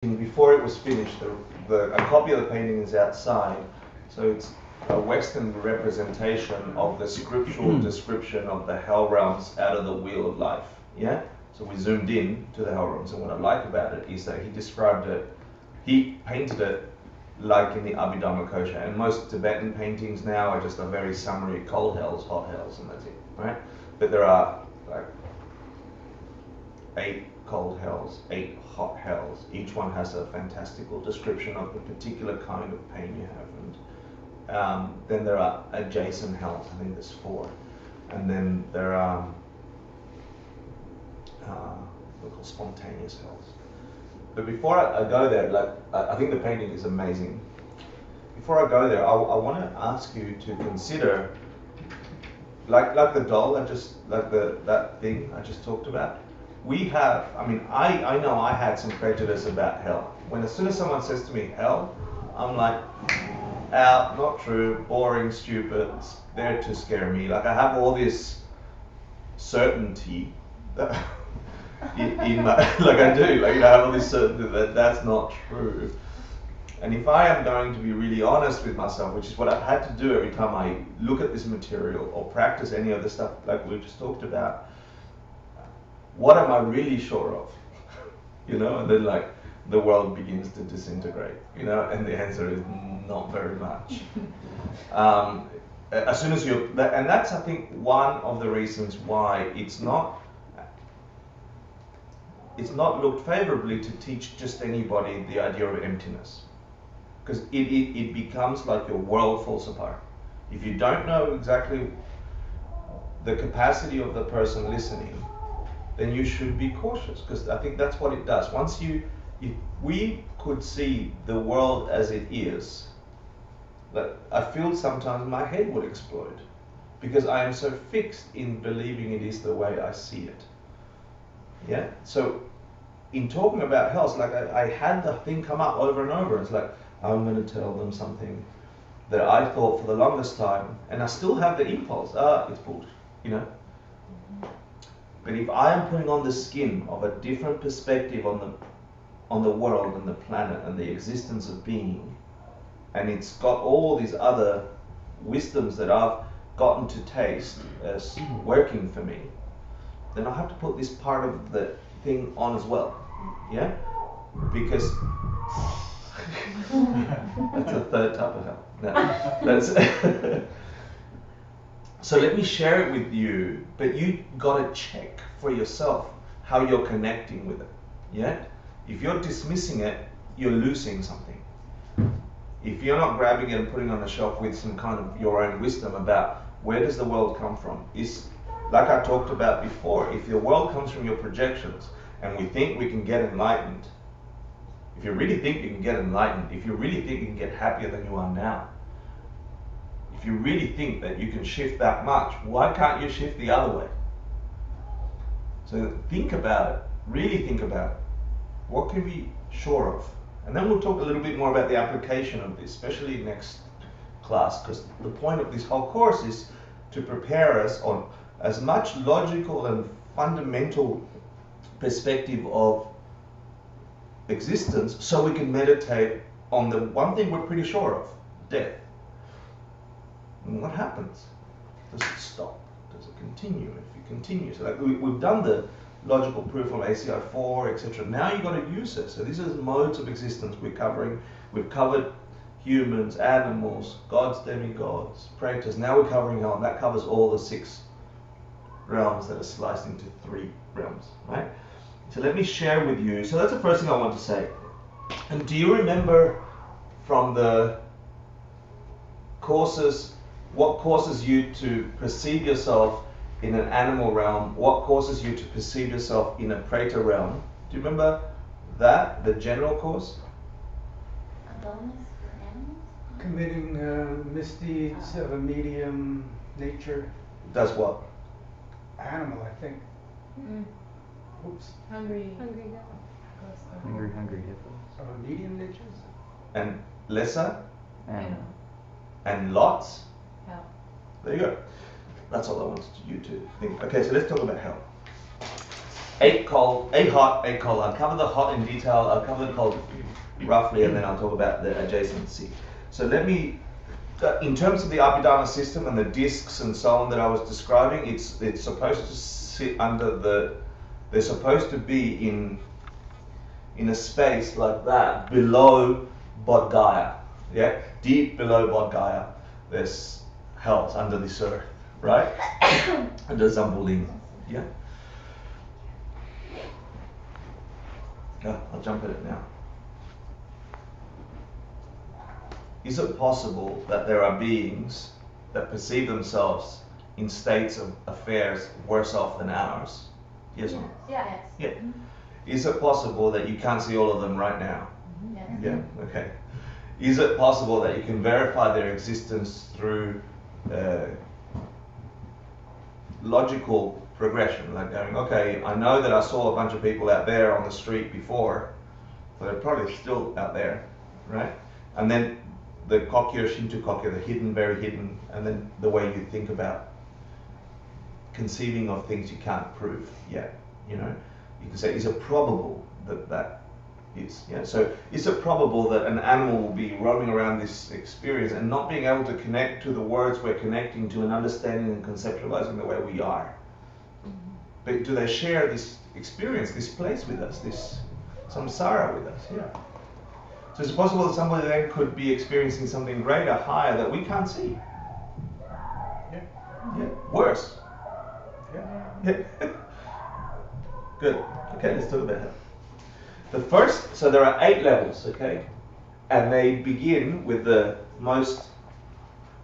before it was finished, a copy of the painting is outside, so it's a Western representation of the scriptural description of the hell realms out of the wheel of life. Yeah? So we zoomed in to the hell realms, and what I like about it is that he described it, he painted it like in the Abhidhamma Kosha, and most Tibetan paintings now are just a very summary cold hells, hot hells, and that's it, right? But there are like 8 cold hells, 8 hot hells. Each one has a fantastical description of the particular kind of pain you have. And then there are adjacent hells, I think there's 4. And then there are what we call spontaneous hells. But before I go there, like I think the painting is amazing. Before I go there, I want to ask you to consider, like the doll, that thing I just talked about. We have, I know I had some prejudice about hell. As soon as someone says to me hell, I'm like, out, not true, boring, stupid, there to scare me. Like I have all this certainty that in my, like I do, like I have all this certainty that that's not true. And if I am going to be really honest with myself, which is what I've had to do every time I look at this material or practice any of the stuff like we just talked about, what am I really sure of? And then like the world begins to disintegrate, and the answer is not very much. As soon as and that's I think one of the reasons why it's not looked favorably to teach just anybody the idea of emptiness, because it becomes like your world falls apart. If you don't know exactly the capacity of the person listening, then you should be cautious, because I think that's what it does. If we could see the world as it is, I feel sometimes my head would explode, because I am so fixed in believing it is the way I see it. Yeah? So in talking about health, like I had the thing come up over and over. It's like, I'm going to tell them something that I thought for the longest time, and I still have the impulse, it's bullshit, But if I am putting on the skin of a different perspective on the world and the planet and the existence of being, and it's got all these other wisdoms that I've gotten to taste as working for me, then I have to put this part of the thing on as well. Yeah? Because that's the third type of hell. No, that's So let me share it with you, but you gotta check for yourself how you're connecting with it. Yeah? If you're dismissing it, you're losing something. If you're not grabbing it and putting it on the shelf with some kind of your own wisdom about where does the world come from, is like I talked about before, if your world comes from your projections and we think we can get enlightened, if you really think you can get enlightened, if you really think you can get happier than you are now, if you really think that you can shift that much, why can't you shift the other way? So think about it, really think about it. What can we be sure of? And then we'll talk a little bit more about the application of this, especially next class, because the point of this whole course is to prepare us on as much logical and fundamental perspective of existence so we can meditate on the one thing we're pretty sure of, death. And what happens? Does it stop? Does it continue? If it continues, so like we've done the logical proof on ACI 4, etc. Now you've got to use it. So these are the modes of existence we're covering. We've covered humans, animals, gods, demigods, predators. Now we're covering hell, and that covers all the 6 realms that are sliced into 3 realms, right? So let me share with you. So that's the first thing I want to say. And do you remember from the courses, what causes you to perceive yourself in an animal realm? What causes you to perceive yourself in a predator realm? Do you remember that, the general course? A bonus for animals? Committing misdeeds of a medium nature. Does what? Animal, I think. Oops. Hungry Hungry hippos. Medium natures? And lesser? Animal. And lots? Hell. There you go. That's all I wanted you to think. Okay, so let's talk about hell. eight cold, eight hot, eight cold. I'll cover the hot in detail, I'll cover the cold roughly, and then I'll talk about the adjacency. So let me, in terms of the Abhidharma system and the discs and so on that I was describing, it's supposed to sit under they're supposed to be in a space like that, below Bodh Gaya, yeah? Deep below Bodh Gaya, there's hells under this earth, right? Under Zambuling, yeah? I'll jump at it now. Is it possible that there are beings that perceive themselves in states of affairs worse off than ours? Yes or no? Yes. Yeah. Is it possible that you can't see all of them right now? Yes. Yeah, okay. Is it possible that you can verify their existence through logical progression, like going, okay, I know that I saw a bunch of people out there on the street before, so they're probably still out there, right? And then the kokyo, shinto kokyo, the hidden, very hidden, and then the way you think about conceiving of things you can't prove yet, you know? You can say, is it probable that that is, yeah? So is it probable that an animal will be roaming around this experience and not being able to connect to the words we're connecting to and understanding and conceptualizing the way we are? But do they share this experience, this place with us, this samsara with us? Yeah. So it's possible that somebody then could be experiencing something greater, higher, that we can't see. Yeah. Yeah. Worse. Yeah. Yeah. Good. Okay, let's talk about it. The first, so there are 8 levels, okay? And they begin with the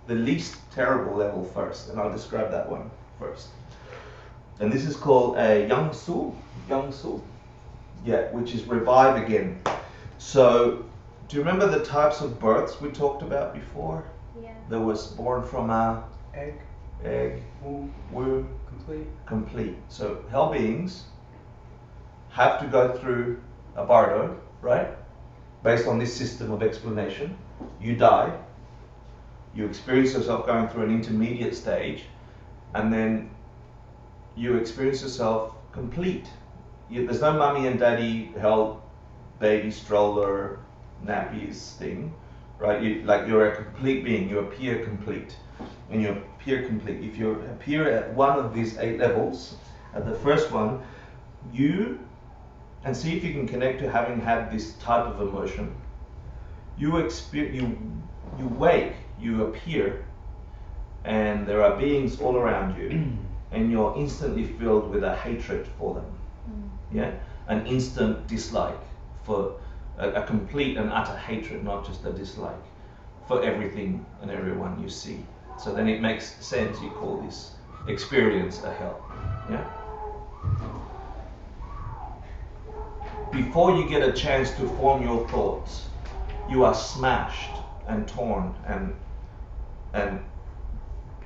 least terrible level first, and I'll describe that one first. And this is called a Yangsu, yeah, which is revive again. So, do you remember the types of births we talked about before? Yeah. There was born from a Egg, womb, complete. So, hell beings have to go through a bardo, right? Based on this system of explanation. You die, you experience yourself going through an intermediate stage, and then you experience yourself complete. There's no mummy and daddy, hell, baby stroller, nappies thing, right? You're a complete being, you appear complete. And you appear complete. If you appear at one of these 8 levels, at the first one, and see if you can connect to having had this type of emotion. You wake, you appear, and there are beings all around you, and you're instantly filled with a hatred for them. Yeah, an instant dislike, for a complete and utter hatred, not just a dislike, for everything and everyone you see. So then it makes sense you call this experience a hell. Yeah. Before you get a chance to form your thoughts, you are smashed and torn and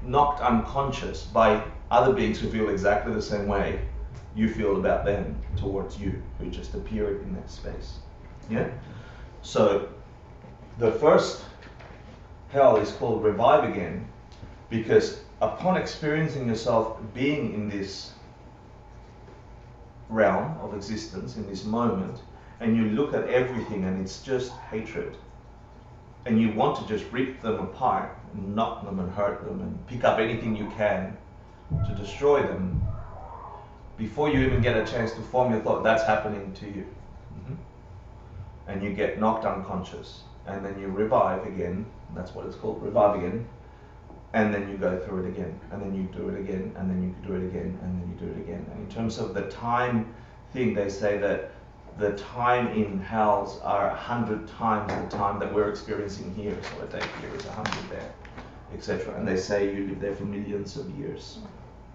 knocked unconscious by other beings who feel exactly the same way you feel about them towards you, who just appeared in that space. Yeah? So the first hell is called revive again, because upon experiencing yourself being in this realm of existence, in this moment, and you look at everything and it's just hatred, and you want to just rip them apart and knock them and hurt them and pick up anything you can to destroy them, before you even get a chance to form your thought, that's happening to you. And you get knocked unconscious, and then you revive again. That's what it's called, revive again. And then you go through it again, and then you do it again, and then you do it again, and then you do it again. And in terms of the time thing, they say that the time in hells are 100 times the time that we're experiencing here. So a day here is 100 there, etc. And they say you live there for millions of years,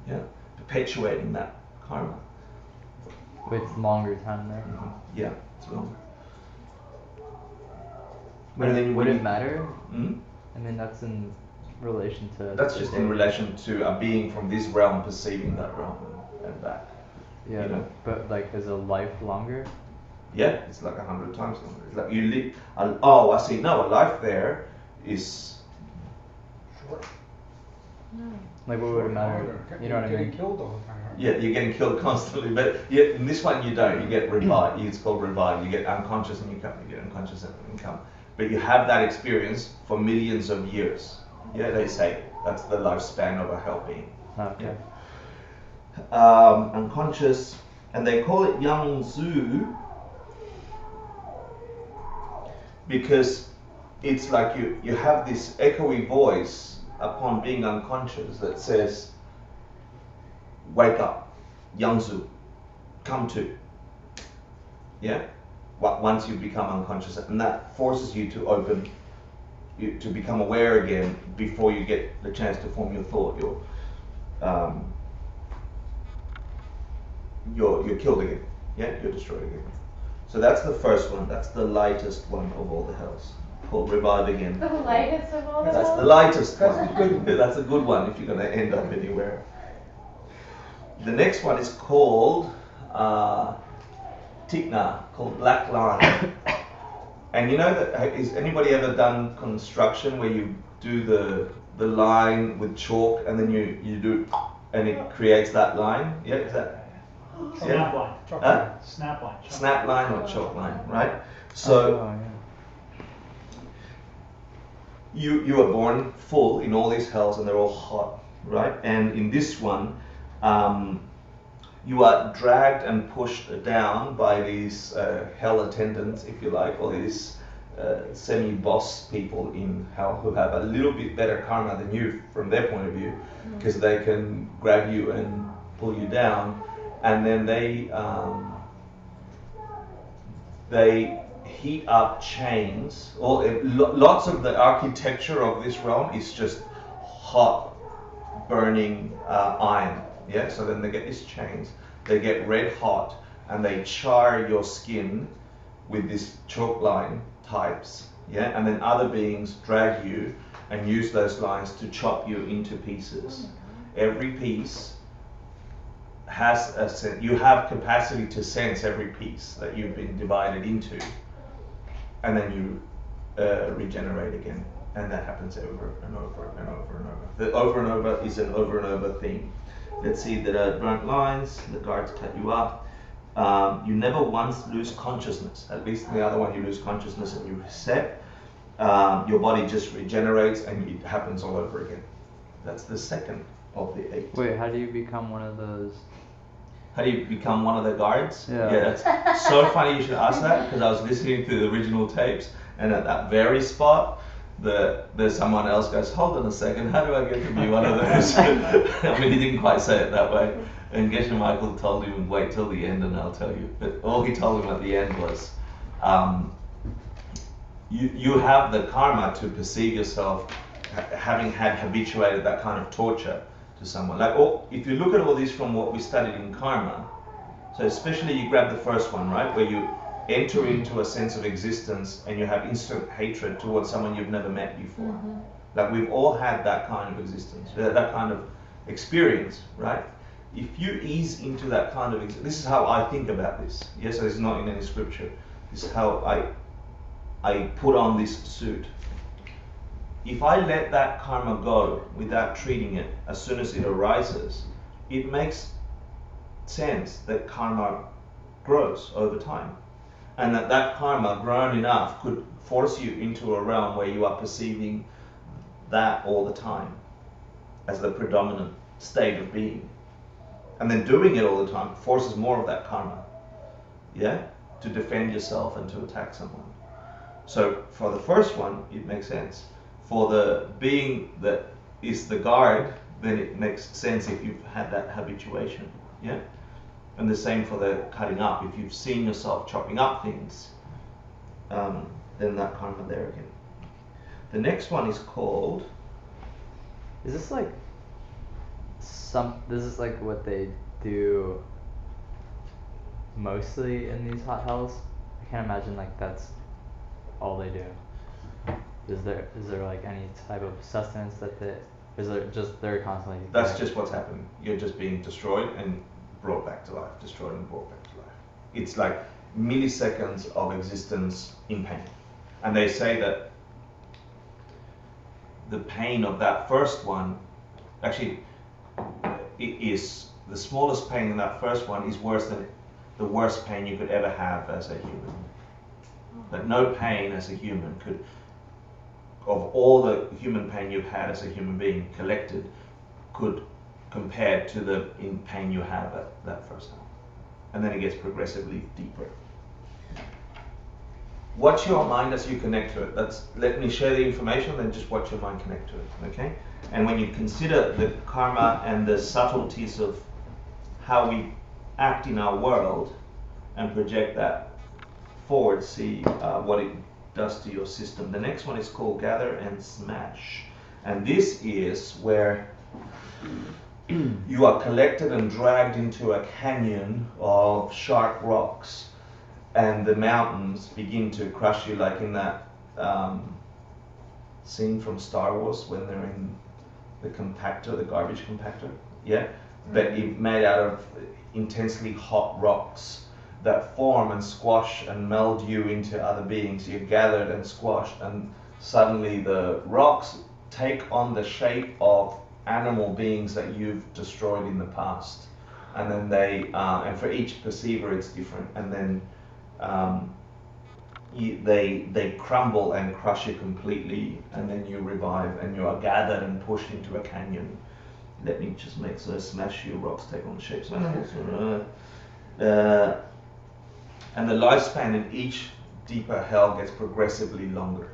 yeah, perpetuating that karma. With longer time there. Yeah, it's longer. Would it matter? Mm? I mean, that's in relation to... That's just in relation to a being from this realm perceiving that realm and back. Yeah, you know? But like, is a life longer? Yeah, it's like 100 times longer. It's like you live. Oh, I see. No, a life there is Short. Like, what would it matter? You know what I Getting mean? killed all the time, right? Yeah, you're getting killed constantly, but yeah, in this one you don't. You get revived. It's called revive. You get unconscious and you come. You get unconscious and you come. But you have that experience for millions of years. Yeah, they say that's the lifespan of a hell being. Okay. Unconscious, and they call it Yang Zhu because it's like you have this echoey voice upon being unconscious that says, wake up, Yang Zhu, come to. Yeah? Once you become unconscious, and that forces you to open, to become aware again before you get the chance to form your thought. You're killed again. Yeah, you're destroyed again. So that's the first one. That's the lightest one of all the hells. Called revive again. The lightest of all the That's the hells? lightest That's one. the good one. That's a good one if you're going to end up anywhere. The next one is called Tikna, called black line. And you know that, is anybody ever done construction where you do the line with chalk and then you do, and it creates that line? Yeah, is that? Snap line. Huh? Snap line. Snap line or chalk line, right? So Oh, yeah. you are born full in all these hells and they're all hot, right? And in this one, you are dragged and pushed down by these hell attendants, if you like, or these semi-boss people in hell who have a little bit better karma than you from their point of view, because they can grab you and pull you down, and then they heat up chains. Lots of the architecture of this realm is just hot, burning iron. Yeah, so then they get these chains, they get red hot, and they char your skin with this chalk line types. Yeah, and then other beings drag you and use those lines to chop you into pieces. Every piece has a sense. You have capacity to sense every piece that you've been divided into, and then you regenerate again, and that happens over and over and over and over. The over and over is an over and over theme. Let's see, there are burnt lines, the guards cut you up. You never once lose consciousness. At least in the other one you lose consciousness and you reset. Your body just regenerates and it happens all over again. That's the second of the 8. Wait, how do you become one of those? How do you become one of the guards? Yeah. That's so funny you should ask that, because I was listening to the original tapes, and at that very spot, there's someone else goes, hold on a second, how do I get to be one of those? I mean, he didn't quite say it that way. And Geshe Michael told him, wait till the end and I'll tell you. But all he told him at the end was, you have the karma to perceive yourself having had habituated that kind of torture to someone. Like, if you look at all this from what we studied in karma, so especially you grab the first one, right, where you enter into a sense of existence and you have instant hatred towards someone you've never met before. Like, we've all had that kind of existence, that kind of experience, right? If you ease into that kind of this is how I think about this. Yes, it's not in any scripture. This is how I put on this suit. If I let that karma go without treating it as soon as it arises, it makes sense that karma grows over time. And that karma, grown enough, could force you into a realm where you are perceiving that all the time as the predominant state of being. And then doing it all the time forces more of that karma, yeah, to defend yourself and to attack someone. So for the first one, it makes sense. For the being that is the guard, then it makes sense if you've had that habituation, yeah? And the same for the cutting up. If you've seen yourself chopping up things, then that karma there again. The next one is called... Is this like this is like what they do mostly in these hot hells? I can't imagine like that's all they do. Is there like any type of sustenance that is there just they're constantly... That's just what's happening. You're just being destroyed and brought back to life. Destroyed and brought back to life. It's like milliseconds of existence in pain. And they say that the pain of that first one actually, it is the smallest pain in that first one is worse than the worst pain you could ever have as a human. But no pain as a human could, of all the human pain you've had as a human being collected, could compare to the pain you have at that first time. And then it gets progressively deeper. Watch your mind as you connect to it. Let me share the information, then just watch your mind connect to it, okay? And when you consider the karma and the subtleties of how we act in our world and project that forward, see what it does to your system. The next one is called Gather and Smash. And this is where you are collected and dragged into a canyon of sharp rocks, and the mountains begin to crush you, like in that scene from Star Wars when they're in the compactor, the garbage compactor, yeah? But it made out of intensely hot rocks that form and squash and meld you into other beings. You're gathered and squashed, and suddenly the rocks take on the shape of animal beings that you've destroyed in the past. And then they, and for each perceiver it's different, and then they crumble and crush you completely, and then you revive and you are gathered and pushed into a canyon. Let me just make so smash you, rocks take on shapes of animals. And the lifespan in each deeper hell gets progressively longer.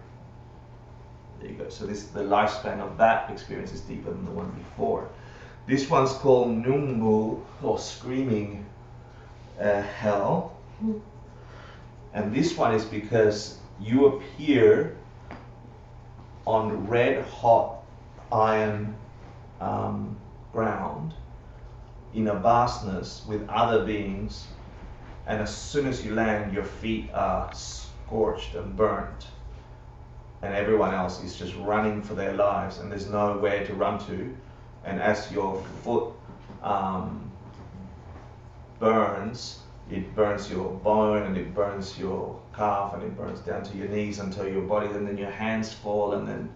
There you go. So the lifespan of that experience is deeper than the one before. This one's called Numbu, or Screaming Hell. And this one is because you appear on red hot iron ground in a vastness with other beings, and as soon as you land, your feet are scorched and burnt, and everyone else is just running for their lives, and there's nowhere to run to. And as your foot burns, it burns your bone, and it burns your calf, and it burns down to your knees until your body, and then your hands fall, and then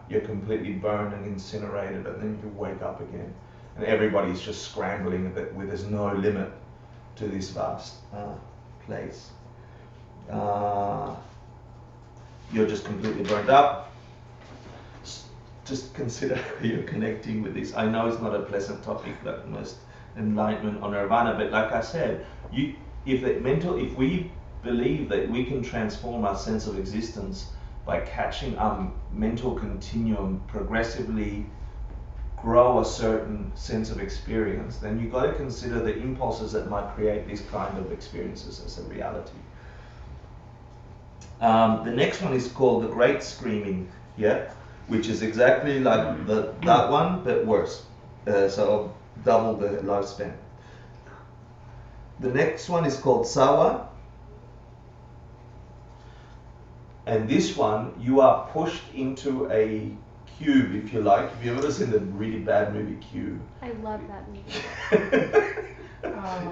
you're completely burned and incinerated, and then you wake up again. And everybody's just scrambling with there's no limit to this vast place. You're just completely burned up. Just consider how you're connecting with this. I know it's not a pleasant topic, like most enlightenment or nirvana, but like I said, if we believe that we can transform our sense of existence by catching our mental continuum, progressively grow a certain sense of experience, then you've got to consider the impulses that might create these kind of experiences as a reality. The next one is called the Great Screaming, yeah, which is exactly like that one, but worse. So double the lifespan. The next one is called Sawa. And this one, you are pushed into a cube, if you like. Have you ever seen the really bad movie Cube? I love that movie.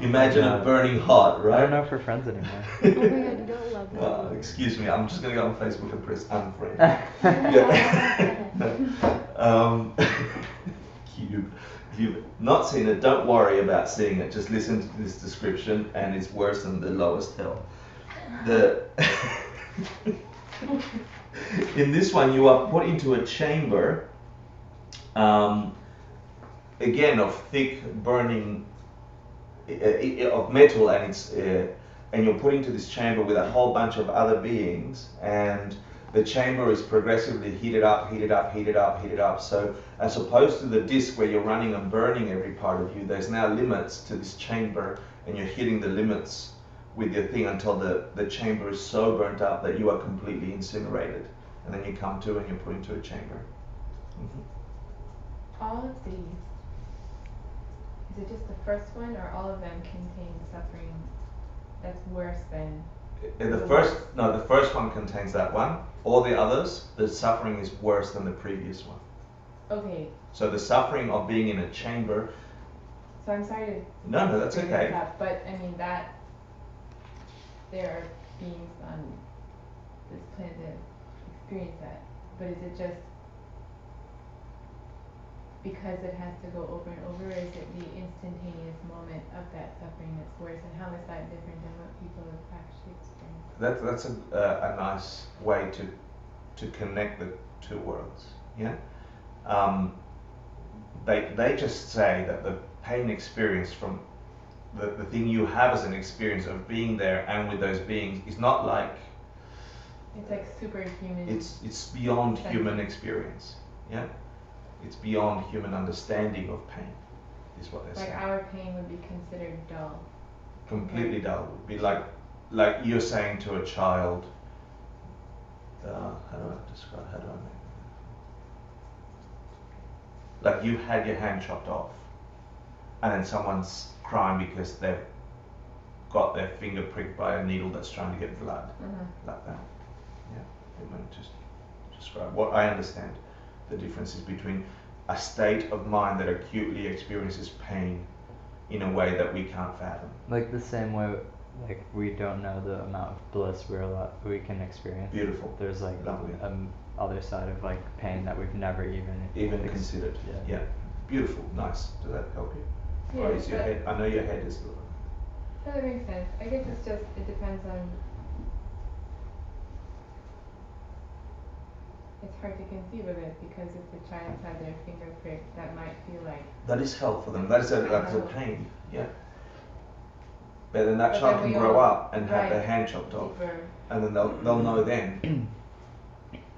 Imagine it burning hot, right? I don't know if we're friends anymore. Oh my god, you don't love that movie. Excuse me, I'm just going to go on Facebook and press unfriend. Cube. If you've not seen it, don't worry about seeing it. Just listen to this description, and it's worse than the lowest hell. In this one, you are put into a chamber, again of thick burning of metal, and you're put into this chamber with a whole bunch of other beings, and the chamber is progressively heated up. So as opposed to the disc where you're running and burning every part of you, there's now limits to this chamber, and you're hitting the limits with your thing until the chamber is so burnt up that you are completely incinerated. And then you come to and you're put into a chamber. Mm-hmm. All of these, is it just the first one, or all of them contain suffering that's worse than? The first one contains that one. All the others, the suffering is worse than the previous one. Okay. So the suffering of being in a chamber. So I'm sorry to. No, that's bring okay. this up, but I mean that there are beings on this planet that experience that, but is it just because it has to go over and over, or is it the instantaneous moment of that suffering that's worse, and how is that different than what people have actually experienced? That's a nice way to connect the two worlds. Yeah. They just say that the pain experience from the thing you have as an experience of being there and with those beings is not like It's like superhuman. it's beyond human experience. Yeah. It's beyond human understanding of pain, is what they're like saying. our pain would be considered dull. Completely dull. Would be like you're saying to a child. How do I describe? How do I make it? Like you had your hand chopped off, and then someone's crying because they've got their finger pricked by a needle that's trying to get blood, like that. Yeah, it might just describe what I understand. The differences between a state of mind that acutely experiences pain in a way that we can't fathom. Like the same way, like we don't know the amount of bliss we can experience. Beautiful. There's like Lovely. Other side of like pain that we've never even Considered. Yeah. Beautiful. Nice. Does that help you? Yeah, Or is your but- head? I know your head is. No, that makes sense. I guess it's just, it depends on, it's hard to conceive of it, because if the child's had their finger pricked, that might feel like, That is hell for them. That is that's a pain. Yeah. But then that But child then can we grow all- up and have their right, hand chopped off, deeper. and then they'll know then.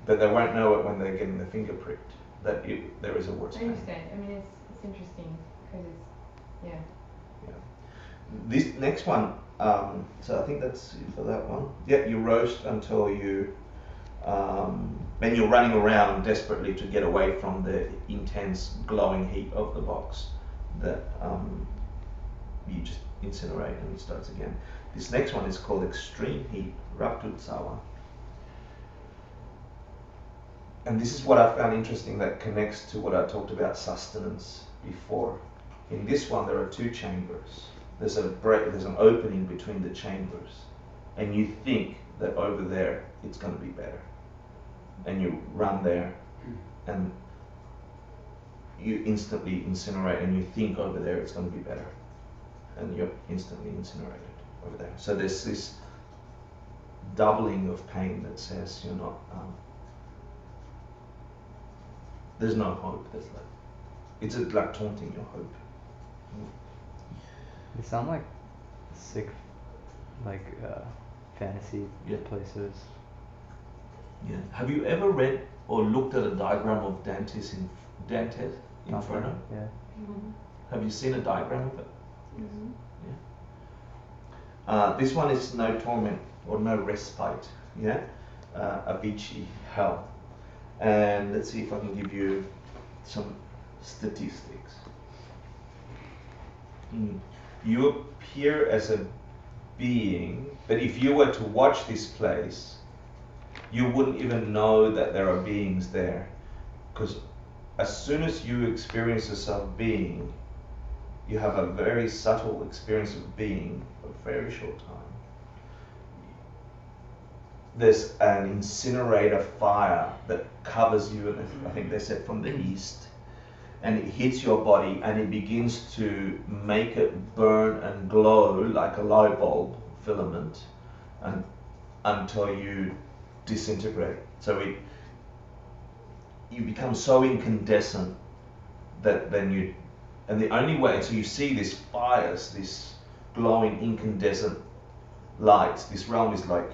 But they won't know it when they're getting their finger pricked. That there is a worse I pain. understand. I mean, it's interesting, because it's, yeah. This next one, so I think that's it for that one. Yeah, you roast until you, then you're running around desperately to get away from the intense glowing heat of the box that you just incinerate and it starts again. This next one is called extreme heat, Raptutsawa. And this is what I found interesting that connects to what I talked about sustenance before. In this one, there are two chambers. There's an opening between the chambers, and you think that over there it's going to be better, and you run there, and you instantly incinerate, and you think over there it's going to be better, and you're instantly incinerated over there. So there's this doubling of pain that says you're not. There's no hope. There's like it's like taunting your hope. They sound like sick, like fantasy Yeah. places. Yeah. Have you ever read or looked at a diagram of Dante's Inferno? Yeah. Have you seen a diagram of it? Mm-hmm. This one is no torment or no respite. Yeah. Avicii, hell. And let's see if I can give you some statistics. You appear as a being, but if you were to watch this place, you wouldn't even know that there are beings there. Because as soon as you experience yourself being, you have a very subtle experience of being for a very short time. There's an incinerator fire that covers you, and I think they said from the east, and it hits your body and it begins to make it burn and glow like a light bulb filament, and until you disintegrate. So you become so incandescent that then and the only way, so you see this fires, this glowing incandescent lights. This realm is like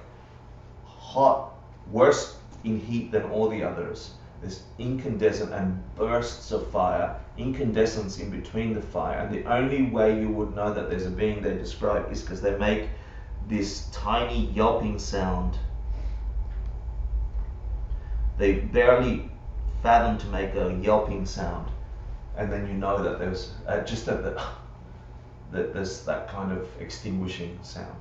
hot, worse in heat than all the others. There's incandescent and bursts of fire, incandescence in between the fire, and the only way you would know that there's a being they describe is because they make this tiny yelping sound. They barely fathom to make a yelping sound, and then you know that there's that there's that kind of extinguishing sound.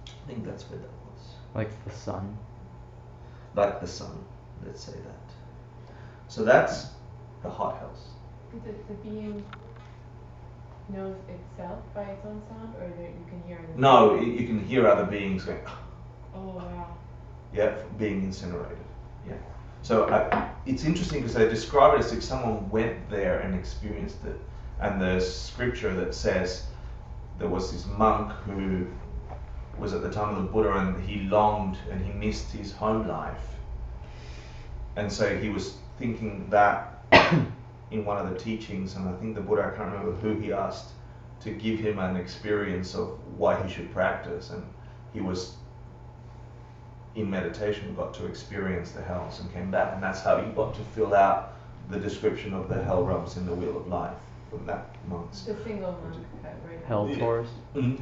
I think that's where that was. Like the sun. Like the sun, let's say that. So that's the hothouse. The being knows itself by its own sound, or you can hear it? No, you can hear other beings going, Oh wow. yeah, being incinerated. Yeah. So it's interesting because they describe it as if someone went there and experienced it. And there's scripture that says there was this monk who was at the time of the Buddha, and he longed and he missed his home life. And so he was thinking that in one of the teachings, and I think the Buddha, I can't remember who he asked to give him an experience of why he should practice, and he was in meditation, got to experience the hells and came back, and that's how he got to fill out the description of the hell realms in the Wheel of Life from that monk's. The single monk, right? Hell Yeah. tours.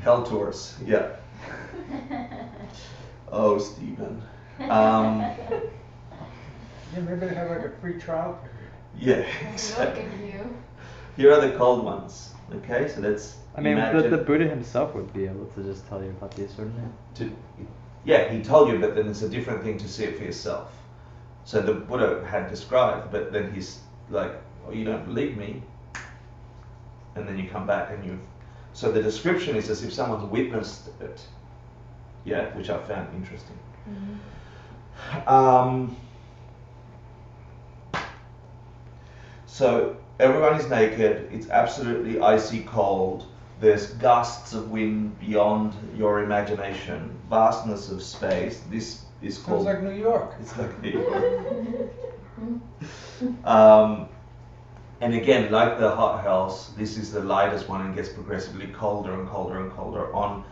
Hell tours, yeah. Oh, Stephen. Yeah, maybe they have like a free trial period. Yeah, Look exactly. at you. Here are the cold ones. Okay, so let's I mean, imagine the Buddha himself would be able to just tell you about these sort of things. to, yeah, he told you, but then it's a different thing to see it for yourself. So the Buddha had described, but then he's like, oh, you don't believe me, and then you come back and you. So the description is as if someone's witnessed it. Yeah, which I found interesting. So everyone is naked. It's absolutely icy cold. There's gusts of wind beyond your imagination. Vastness of space. This is Sounds called. like New York. It's like New York. And again, like the hot hells, this is the lightest one and gets progressively colder and colder and colder on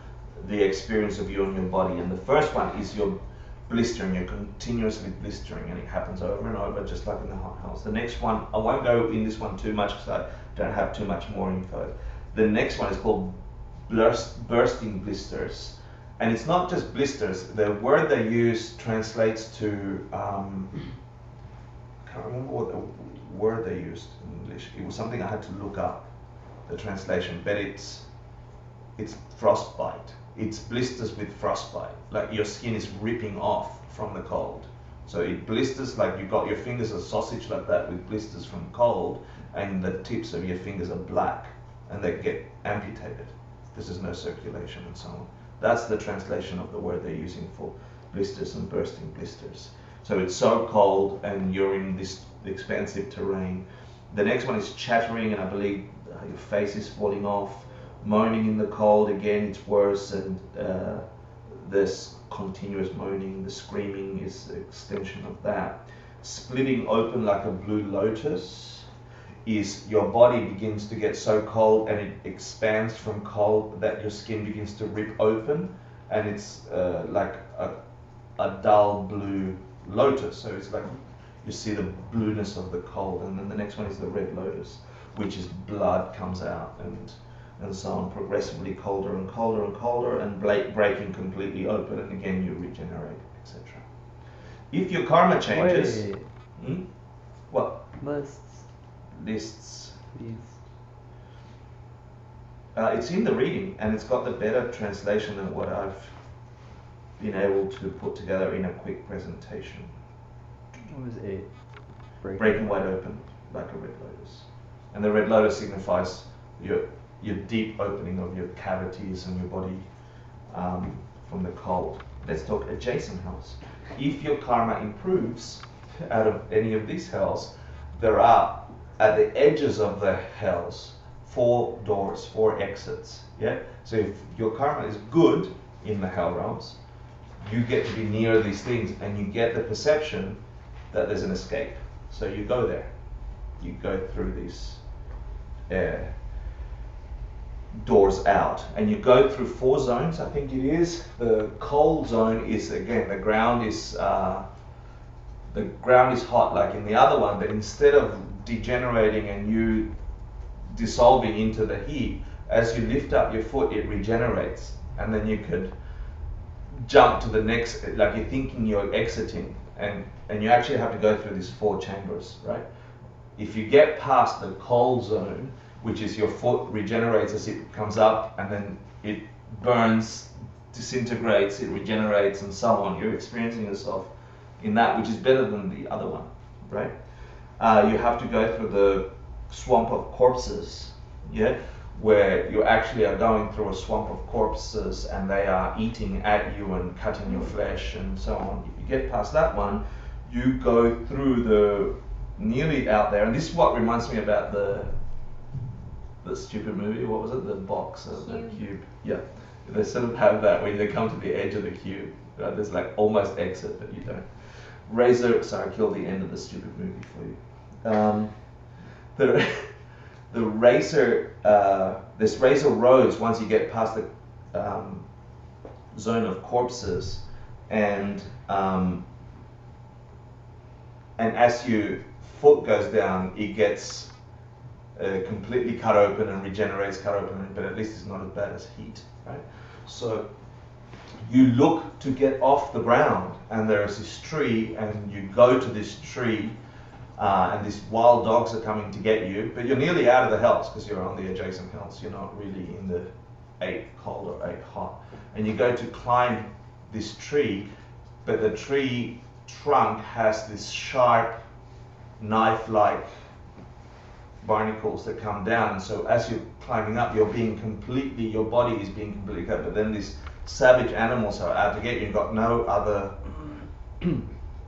the experience of you and your body. And the first one is you're blistering, you're continuously blistering, and it happens over and over, just like in the hot hells. The next one, I won't go in this one too much because I don't have too much more info. The next one is called bursting blisters. And it's not just blisters, the word they use translates to, I can't remember what the word they used in English. It was something I had to look up, the translation, but it's frostbite. It's blisters with frostbite, like your skin is ripping off from the cold. So it blisters like you got your fingers a sausage like that with blisters from cold, and the tips of your fingers are black and they get amputated because there's no circulation and so on. That's the translation of the word they're using for blisters and bursting blisters. So it's so cold and you're in this expansive terrain. The next one is chattering, and I believe your face is falling off. Moaning in the cold, again it's worse, and this continuous moaning, the screaming is an extension of that. Splitting open like a blue lotus is your body begins to get so cold and it expands from cold that your skin begins to rip open, and it's like a dull blue lotus. So it's like you see the blueness of the cold. And then the next one is the red lotus, which is blood comes out and so on, progressively colder and colder and colder, and breaking completely open, and again you regenerate, etc. If your karma changes, Wait, what? lists, please. It's in the reading, and it's got the better translation than what I've been able to put together in a quick presentation. What was 8? Breaking wide open like a red lotus, and the red lotus signifies your deep opening of your cavities and your body from the cold. Let's talk adjacent hells. If your karma improves out of any of these hells, there are at the edges of the hells 4 doors, 4 exits. Yeah. So if your karma is good in the hell realms, you get to be near these things, and you get the perception that there's an escape. So you go there. You go through these doors out, and you go through 4 zones, I think it is. The cold zone is, again, the ground is hot like in the other one, but instead of degenerating and you dissolving into the heat, as you lift up your foot it regenerates, and then you could jump to the next, like you're thinking you're exiting, and you actually have to go through these 4 chambers, right? If you get past the cold zone, which is your foot regenerates as it comes up, and then it burns, disintegrates, it regenerates, and so on. You're experiencing yourself in that, which is better than the other one, right? You have to go through the swamp of corpses, yeah, where you actually are going through a swamp of corpses, and they are eating at you and cutting your flesh and so on. If you get past that one, you go through the nearly out there, and this is what reminds me about the stupid movie. What was it? The box, the cube. Yeah, they sort of have that when they come to the edge of the cube. Right? There's like almost exit, but you don't. Sorry, I killed the end of the stupid movie for you. The razor, there's razor roads once you get past the zone of corpses, and as your foot goes down, it gets completely cut open and regenerates cut open, but at least it's not as bad as heat, right? So you look to get off the ground, and there's this tree, and you go to this tree, and these wild dogs are coming to get you, but you're nearly out of the house because you're on the adjacent house. You're not really in the 8 cold or 8 hot. And you go to climb this tree, but the tree trunk has this sharp knife-like barnacles that come down, and so as you're climbing up, your body is being completely cut, but then these savage animals are out to get you. You've got no other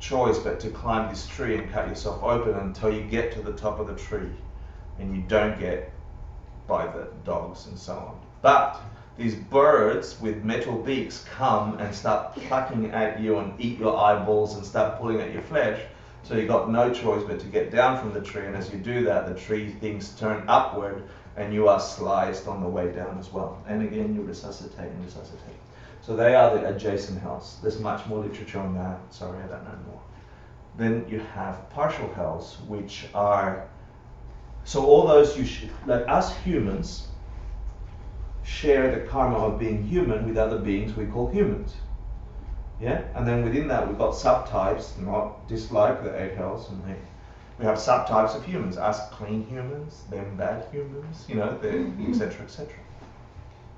choice but to climb this tree and cut yourself open until you get to the top of the tree, and you don't get by the dogs and so on. But these birds with metal beaks come and start plucking at you and eat your eyeballs and start pulling at your flesh. So you've got no choice but to get down from the tree, and as you do that, the tree things turn upward and you are sliced on the way down as well. And again, you resuscitate and resuscitate. So they are the adjacent hells. There's much more literature on that. Sorry, I don't know more. Then you have partial hells, which are, so all those like us humans share the karma of being human with other beings we call humans. Yeah, and then within that we've got subtypes, not dislike the 8 hells, and we have subtypes of humans, us clean humans, them bad humans, etc., etc.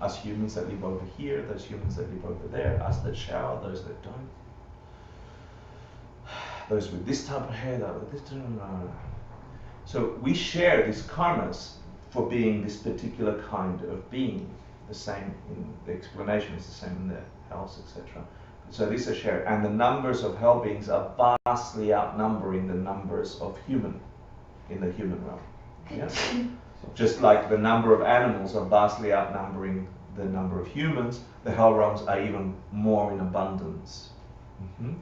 Us humans that live over here, those humans that live over there, us that shower, those that don't. Those with this type of hair, that with this type of... So we share these karmas for being this particular kind of being. The same in the explanation is the same in the hells, etc. So these are shared, and the numbers of hell beings are vastly outnumbering the numbers of human in the human realm. Yeah? Just like the number of animals are vastly outnumbering the number of humans, the hell realms are even more in abundance. Mm-hmm.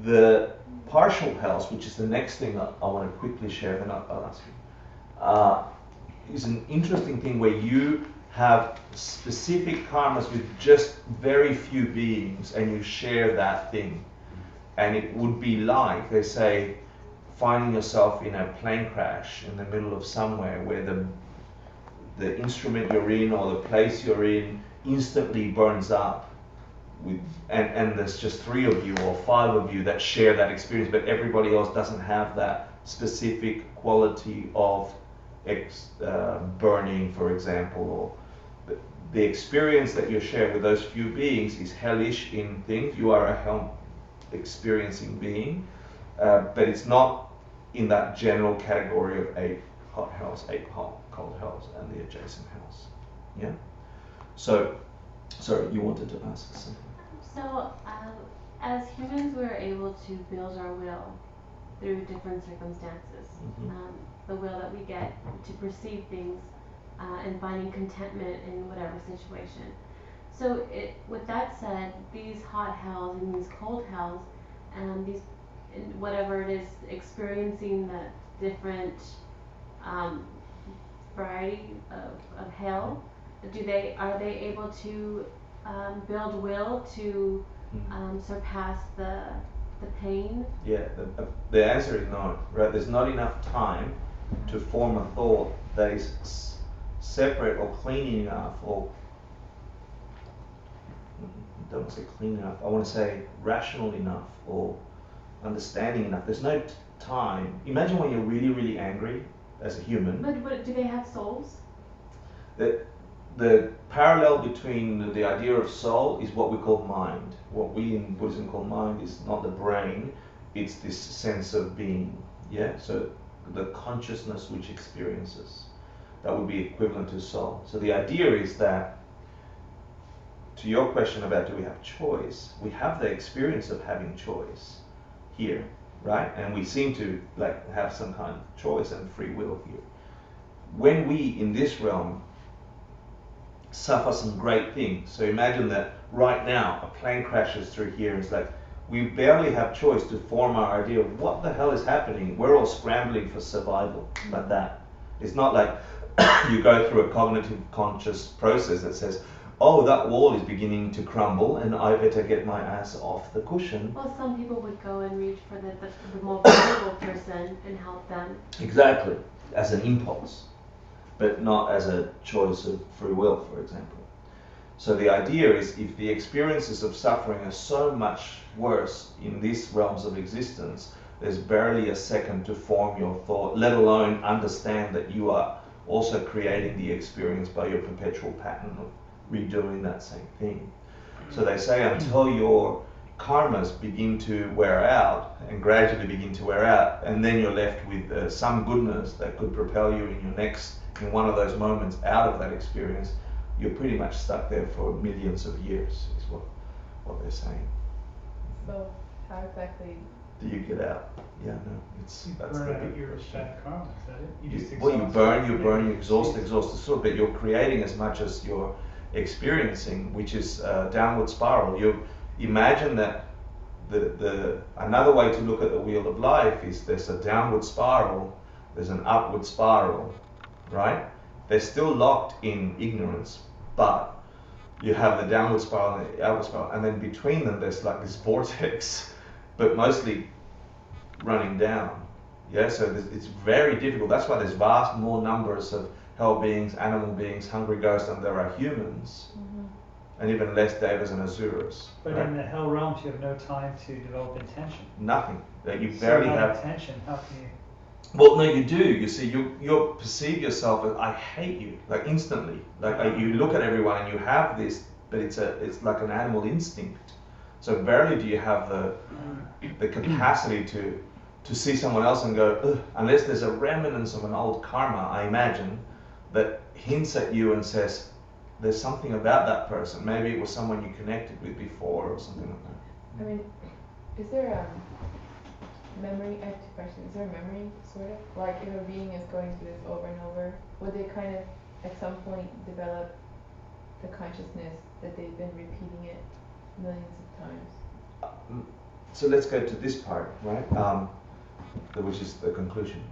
The partial hells, which is the next thing I want to quickly share, then I'll ask you, is an interesting thing where you have specific karmas with just very few beings, and you share that thing. And it would be like, they say, finding yourself in a plane crash in the middle of somewhere where the instrument you're in or the place you're in instantly burns up, and there's just 3 of you or 5 of you that share that experience, but everybody else doesn't have that specific quality of burning, for example, or the experience that you share with those few beings is hellish in things. You are a hell experiencing being, but it's not in that general category of 8 hot hells, 8 hot cold hells, and the adjacent hells. Yeah. So, sorry, you wanted to ask something. So, as humans, we're able to build our will through different circumstances. Mm-hmm. The will that we get to perceive things and finding contentment in whatever situation. So, with that said, these hot hells and these cold hells, and these whatever it is, experiencing the different variety of hell, are they able to build will to surpass the pain? Yeah, the answer is no, right? There's not enough time to form a thought that is separate or clean enough, or I don't want to say clean enough, I want to say rational enough or understanding enough. There's no time. Imagine when you're really, really angry as a human. But do they have souls? The parallel between the idea of soul is what we call mind. What we in Buddhism call mind is not the brain, it's this sense of being. Yeah, so the consciousness which experiences. That would be equivalent to soul. So the idea is that, to your question about do we have choice, we have the experience of having choice here. right? And we seem to like have some kind of choice and free will here. When we in this realm suffer some great things, so imagine that right now a plane crashes through here, and it's like we barely have choice to form our idea of what the hell is happening. We're all scrambling for survival like that. It's not like you go through a cognitive conscious process that says, oh, that wall is beginning to crumble and I better get my ass off the cushion. Well, some people would go and reach for the more vulnerable person and help them. Exactly, as an impulse, but not as a choice of free will, for example. So the idea is, if the experiences of suffering are so much worse in these realms of existence, there's barely a second to form your thought, let alone understand that you are also creating the experience by your perpetual pattern of redoing that same thing. So they say until your karmas begin to wear out and gradually begin to wear out, and then you're left with some goodness that could propel you in one of those moments out of that experience, you're pretty much stuck there for millions of years, is what they're saying. So how exactly Do you get out? Yeah, no, that's the Burn out big your question. bad karma, is that it? You just Well, you exhaust burn, you it. exhaust the soul, but you're creating as much as you're experiencing, which is a downward spiral. You imagine that the another way to look at the wheel of life is there's a downward spiral, there's an upward spiral, right? They're still locked in ignorance, but you have the downward spiral and the upward spiral, and then between them there's like this vortex, but mostly running down. Yeah, so it's very difficult. That's why there's vast more numbers of hell beings, animal beings, hungry ghosts than there are humans, and even less devas and asuras. But right? in the hell realms, you have no time to develop intention. Nothing. That you So barely without have. intention, how can you? Well, no, you do. You see, you perceive yourself as I hate you, like instantly. Like you look at everyone and you have this, but it's like an animal instinct. So barely do you have the capacity to see someone else and go, ugh, unless there's a remnants of an old karma, I imagine, that hints at you and says, there's something about that person. Maybe it was someone you connected with before or something like that. I mean, is there a memory? I have two questions. Is there a memory, sort of? Like, if a being is going through this over and over, would they kind of, at some point, develop the consciousness that they've been repeating it millions of times? So let's go to this part, right? Which is the conclusion.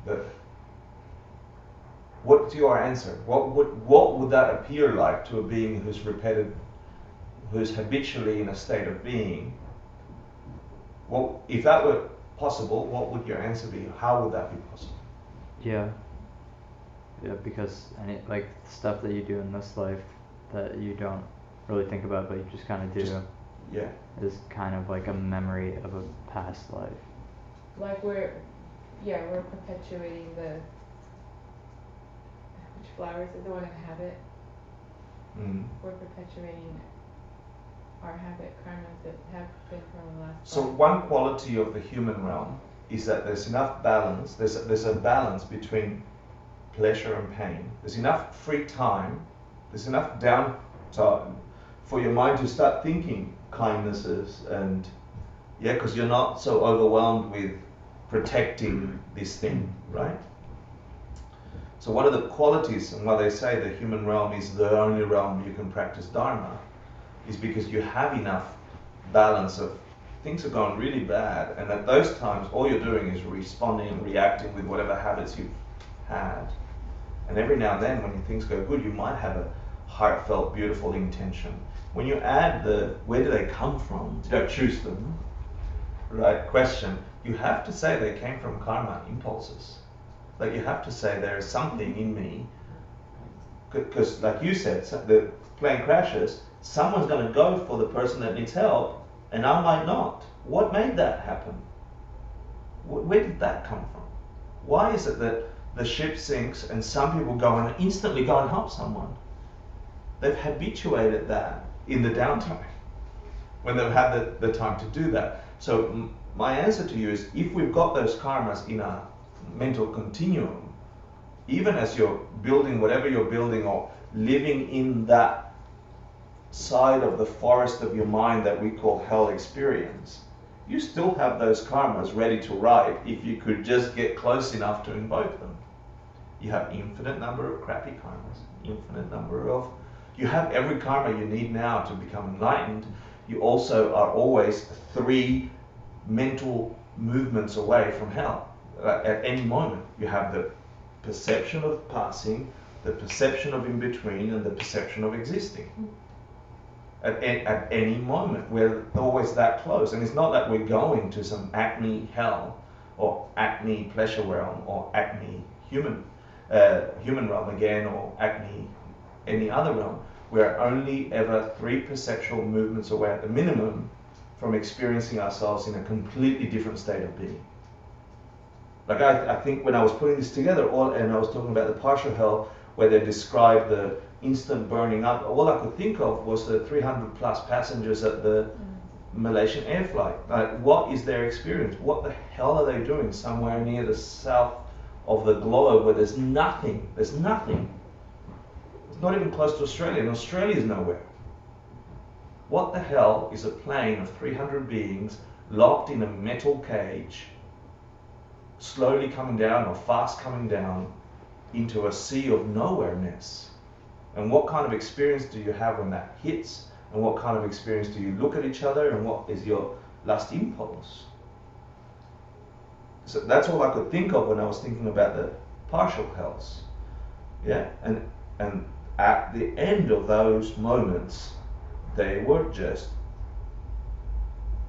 What's your answer? What would that appear like to a being who's habitually in a state of being? Well, if that were possible, what would your answer be? How would that be possible? Yeah, because like stuff that you do in this life that you don't really think about, but you just kind of do, Yeah. is kind of like a memory of a past life. Like we're perpetuating which flowers are the one in habit? Mm. We're perpetuating our habit karmas that have been for the last. So one quality of the human realm is that there's enough balance. There's a balance between pleasure and pain. There's enough free time. There's enough downtime for your mind to start thinking kindnesses and because you're not so overwhelmed with protecting this thing, right? So one of the qualities, and why they say the human realm is the only realm you can practice Dharma, is because you have enough balance of things are going really bad, and at those times all you're doing is responding and reacting with whatever habits you've had. And every now and then when things go good, you might have a heartfelt, beautiful intention. When you add where do they come from, you don't choose them, right, question, you have to say they came from karma impulses. Like you have to say there is something in me, because like you said, the plane crashes, someone's going to go for the person that needs help, and I might not. What made that happen? Where did that come from? Why is it that the ship sinks and some people go and instantly go and help someone? They've habituated that in the downtime, when they've had the time to do that. So my answer to you is, if we've got those karmas in a mental continuum, even as you're building whatever you're building or living in that side of the forest of your mind that we call hell experience, you still have those karmas ready to write if you could just get close enough to invoke them. You have infinite number of crappy karmas, infinite number of, you have every karma you need now to become enlightened. You also are always 3 mental movements away from hell. At any moment, you have the perception of passing, the perception of in between, and the perception of existing. At any moment, we're always that close. And it's not that we're going to some Acme hell, or Acme pleasure realm, or Acme human realm again, or Acme any other realm. We're only ever 3 perceptual movements away at the minimum from experiencing ourselves in a completely different state of being. Like I think when I was putting this together, and I was talking about the partial hell, where they described the instant burning up, all I could think of was the 300 plus passengers at the Malaysian air flight. Like, what is their experience? What the hell are they doing somewhere near the south of the globe where there's nothing? There's nothing. It's not even close to Australia, and Australia's nowhere. What the hell is a plane of 300 beings locked in a metal cage, slowly coming down or fast coming down into a sea of nowhereness? And what kind of experience do you have when that hits? And what kind of experience do you look at each other? And what is your last impulse? So that's all I could think of when I was thinking about the partial hells. Yeah, and at the end of those moments, they were just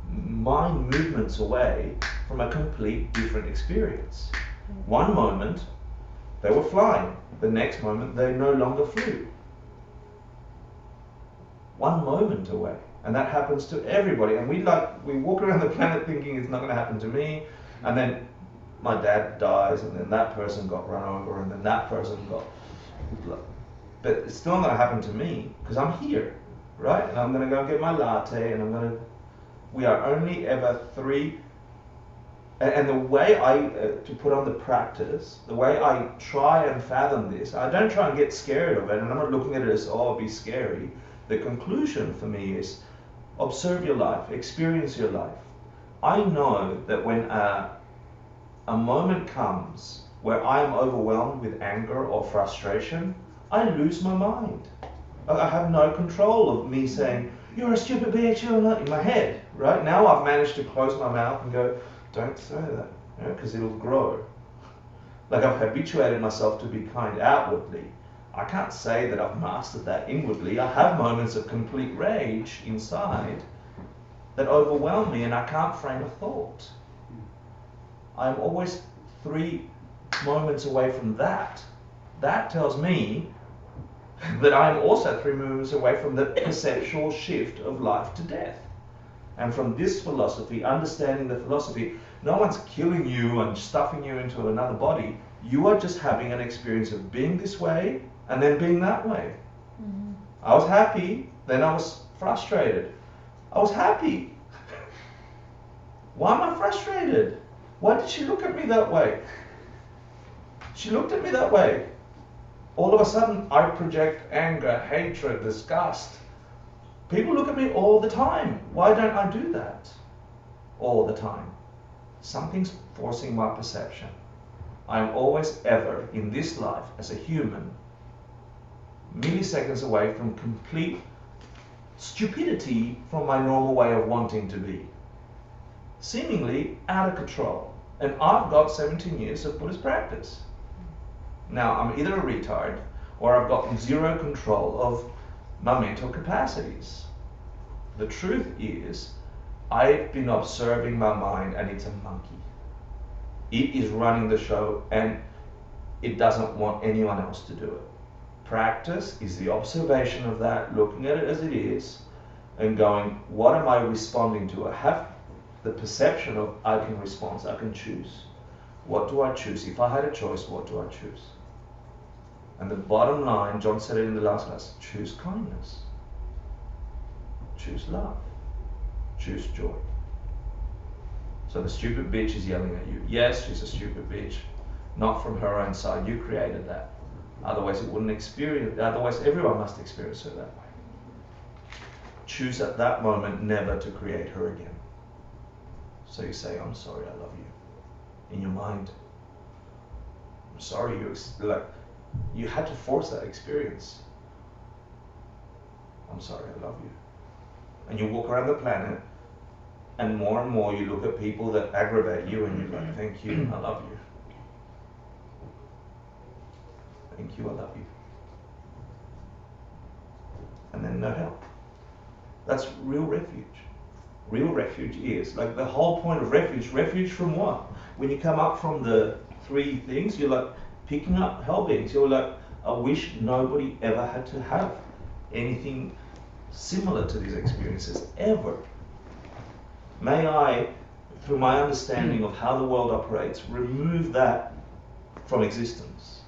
mind movements away from a complete different experience. One moment, they were flying. The next moment, they no longer flew. One moment away. And that happens to everybody. And we walk around the planet thinking it's not going to happen to me. And then my dad dies, and then that person got run over, and then that person got... But it's still not going to happen to me, because I'm here, right? And I'm going to go get my latte, and we are only ever 3... And the way to put on the practice, the way I try and fathom this, I don't try and get scared of it, and I'm not looking at it as, oh, be scary. The conclusion for me is, observe your life, experience your life. I know that when a moment comes where I am overwhelmed with anger or frustration, I lose my mind. I have no control of me saying, you're a stupid bitch, you're not, in my head, right? Now I've managed to close my mouth and go, don't say that, because it'll grow. Like, I've habituated myself to be kind outwardly. I can't say that I've mastered that inwardly. I have moments of complete rage inside that overwhelm me, and I can't frame a thought. I'm always 3 moments away from that. That tells me that I'm also 3 moments away from the perceptual shift of life to death. And from this philosophy, understanding the philosophy, no one's killing you and stuffing you into another body. You are just having an experience of being this way and then being that way. Mm-hmm. I was happy, then I was frustrated. I was happy. Why am I frustrated? Why did she look at me that way? She looked at me that way. All of a sudden, I project anger, hatred, disgust. People look at me all the time. Why don't I do that all the time? Something's forcing my perception. I'm always ever, in this life, as a human, milliseconds away from complete stupidity from my normal way of wanting to be. Seemingly out of control. And I've got 17 years of Buddhist practice. Now, I'm either a retard, or I've got 0 control of my mental capacities. The truth is, I've been observing my mind, and it's a monkey. It is running the show, and it doesn't want anyone else to do it. Practice is the observation of that, looking at it as it is, and going, what am I responding to? I have the perception of I can respond, I can choose. What do I choose? If I had a choice, what do I choose? And the bottom line, John said it in the last class, choose kindness. Choose love. Choose joy. So the stupid bitch is yelling at you. Yes, she's a stupid bitch. Not from her own side. You created that. Otherwise it wouldn't experience, otherwise everyone must experience her that way. Choose at that moment never to create her again. So you say, I'm sorry, I love you. In your mind. I'm sorry, you had to force that experience. I'm sorry, I love you. And you walk around the planet, and more you look at people that aggravate you, and you're like, thank you, I love you. Thank you, I love you. And then no help. That's real refuge. Real refuge is, like the whole point of refuge from what? When you come up from the three things, you're like picking up hell beings. You're like, I wish nobody ever had to have anything similar to these experiences, ever. May I, through my understanding of how the world operates, remove that from existence.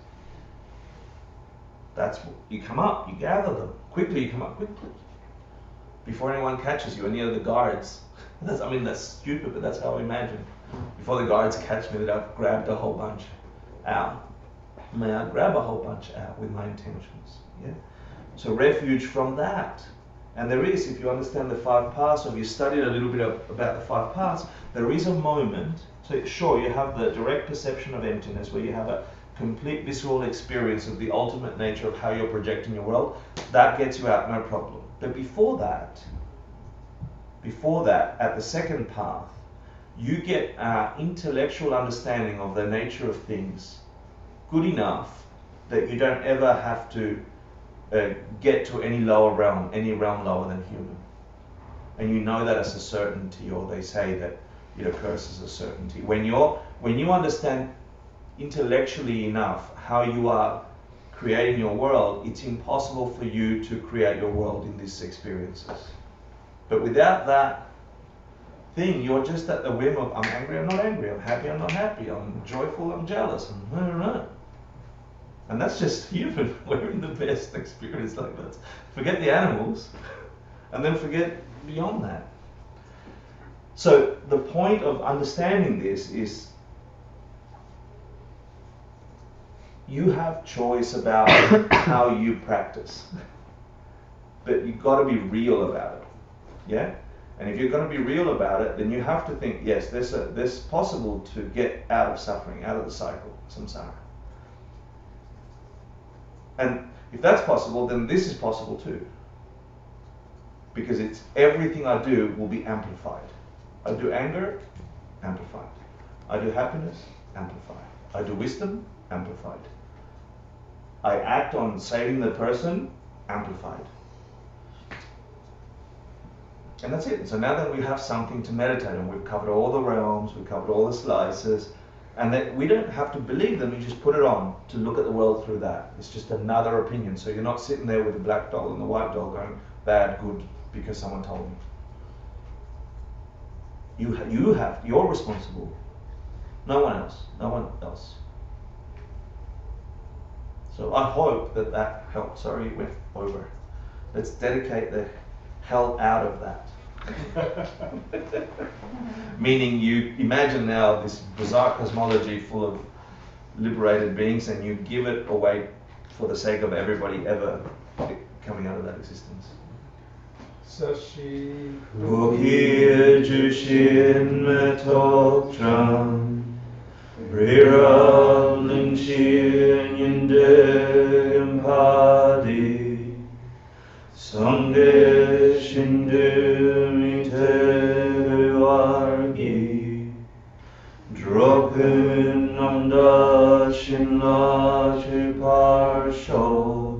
That's you come up, you gather them. Quickly, you come up quickly. Before anyone catches you, any of the guards. That's stupid, but that's how I imagine. Before the guards catch me, that I've grabbed a whole bunch out. May I grab a whole bunch out with my intentions? Yeah. So refuge from that. And there is, if you understand the 5 paths, or if you studied a little bit about the 5 paths, there is a moment. So sure, you have the direct perception of emptiness, where you have a complete visceral experience of the ultimate nature of how you're projecting your world. That gets you out, no problem. But before that, at the second path, you get intellectual understanding of the nature of things good enough that you don't ever have to get to any lower realm, any realm lower than human. And you know that as a certainty, or they say that it occurs as a certainty. When you understand intellectually enough how you are creating your world, it's impossible for you to create your world in these experiences. But without that thing, you're just at the whim of, I'm angry, I'm not angry, I'm happy, I'm not happy, I'm joyful, I'm jealous, I don't know. And that's just human. We're in the best experience like that. Forget the animals, and then forget beyond that. So the point of understanding this is you have choice about how you practice, but you've got to be real about it. Yeah? And if you're going to be real about it, then you have to think, yes, there's possible to get out of suffering, out of the cycle, samsara. And if that's possible, then this is possible too. Because it's everything I do will be amplified. I do anger, amplified. I do happiness, amplified. I do wisdom, amplified. I act on saving the person, amplified. And that's it. So now that we have something to meditate on, we've covered all the realms, we've covered all the slices, and that we don't have to believe them, you just put it on to look at the world through that. It's just another opinion. So you're not sitting there with the black doll and the white doll going, bad, good, because someone told me. You're responsible. No one else. So I hope that helped. Sorry, it went over. Let's dedicate the hell out of that. Meaning you imagine now this bizarre cosmology full of liberated beings, and you give it away for the sake of everybody ever coming out of that existence. Sashi Bukir Jushin Metotram Riram Linshin Yinde Impadi Sange Shindu Mite Vargi Dropin Namda Shinla Chiparshog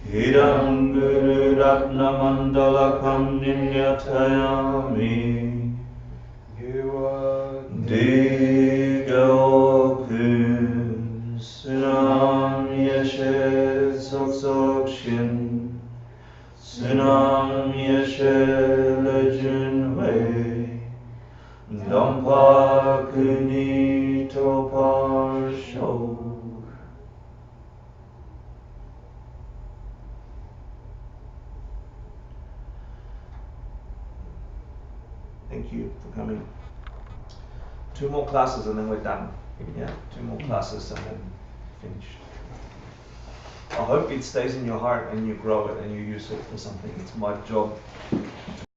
Idam Guru Ratna Mandala Kandinyatayami Digokun Sinam Yeshe Soksokşin Sinam Yeshe Lejunwe Dampa Kuni Toparshog. Thank you for coming. 2 more classes and then we're done. Yeah, 2 more classes and then finished. I hope it stays in your heart and you grow it and you use it for something. It's my job